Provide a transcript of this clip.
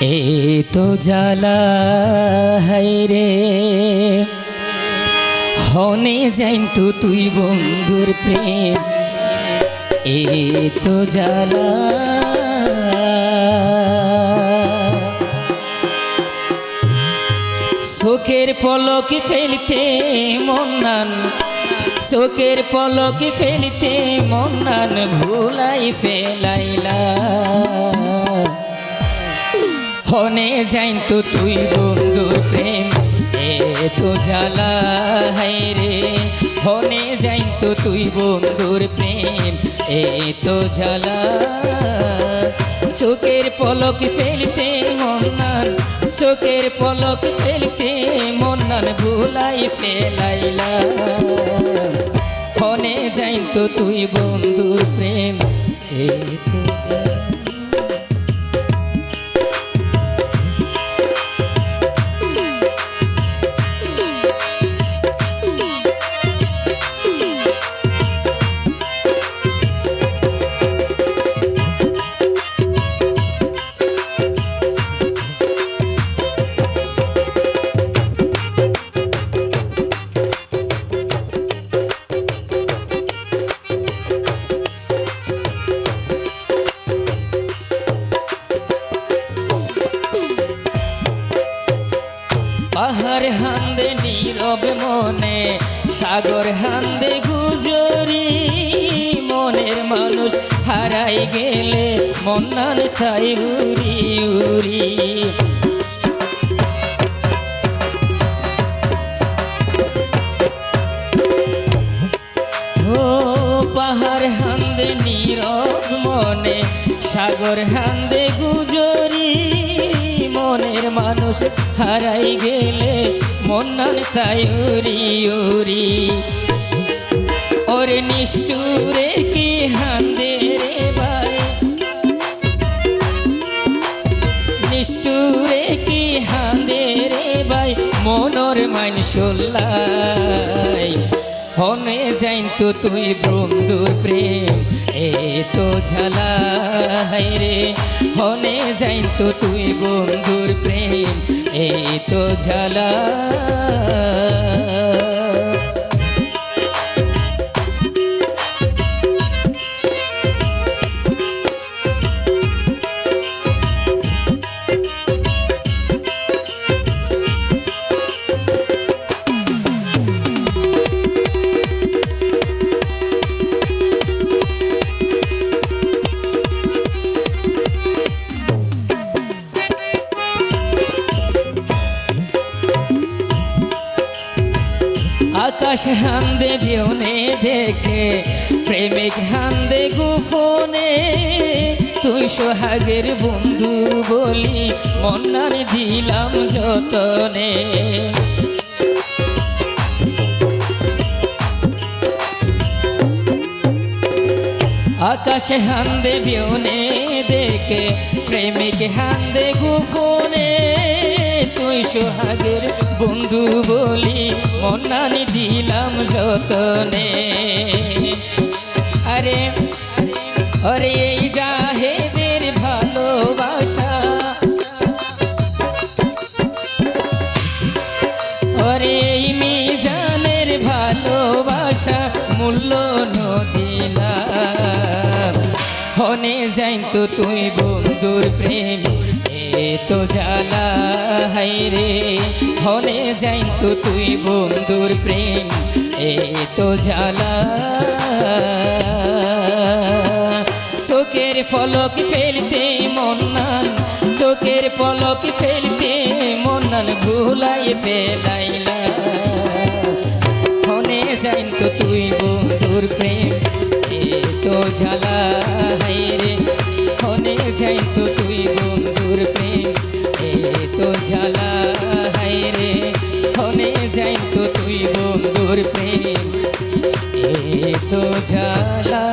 এই তো জ্বালা হায়রে হনে যাইন্তু তুই বন্ধুর প্রেম। এই তো জ্বালা চোখের পলক ফেলতে মন্নান, চোখের পলক ফেলতে মন্নান ভুলাই ফেলাইলা। হনে যাইন্তু তুই বন্ধুর প্রেম। এত জ্বালা হায়রে হনে যাইন্তু তুই বন্ধুর প্রেম। এত জ্বালা চোখের পলক ফেলতে মন্নান, চোখের পলক ফেলতে মন্নান ভুলাই ফেলাইলা। হনে যাইন্তু তুই বন্ধুর প্রেম। এত পাহাড় হান্দে নীরব মনে, সাগর হান্দে গুজরি, মনের মানুষ হারাই গেলে মন্নান তাই উড়ি উড়ি। ও পাহাড় হান্দে নীরব মনে, সাগর হান্দে গুজরি, মনের মানুষ হারাই গেলে মন্নান তাই উড়ি উড়ি। ওরে নিষ্ঠুরে কি হান্দে রে ভাই, নিষ্ঠুরে কি হান্দে রে ভাই মনর মাইন সোল্লাই। হনে যাইন্তু তুই বন্ধুর প্রেম। এত জ্বালা হায়রে হনে যাইন্তু তুই বন্ধুর প্রেম। এত জ্বালা আকাশ হান্দে বিয়নে দেখে প্রেমিক হান্দে গোপনে, তুই সোহাগের বন্ধু বলি মন্নান দিলাম যতনে। আকাশ হান্দে বিয়নে দেখে প্রেমিক হান্দে গোপনে, তুই সোহাগের বন্ধু বলি মন্নান দিলাম যতনে। আরে আরে এই জাহেদের ভালোবাসা, আরে এই মিজানের ভালোবাসা মূল্য নদিলাম। হনে যাইন্তু তুই বন্ধুর প্রেম। এত জ্বালা হায়রে হনে যাইন্তু তুই বন্ধুর প্রেম। এত জ্বালা চোখের পলক ফেলতে মন্নান, চোখের পলক ফেলতে মন্নান ভুলাই ফেলাইলা। হনে যাইন্তু তুই বন্ধুর প্রেম। এত জ্বালা হায়রে হনে যাইন্তু তুই বন্ধুর প্রেম। এত জ্বালা হায়রে হনে যাইন্তু তুই বন্ধুর প্রেম। এত জ্বালা।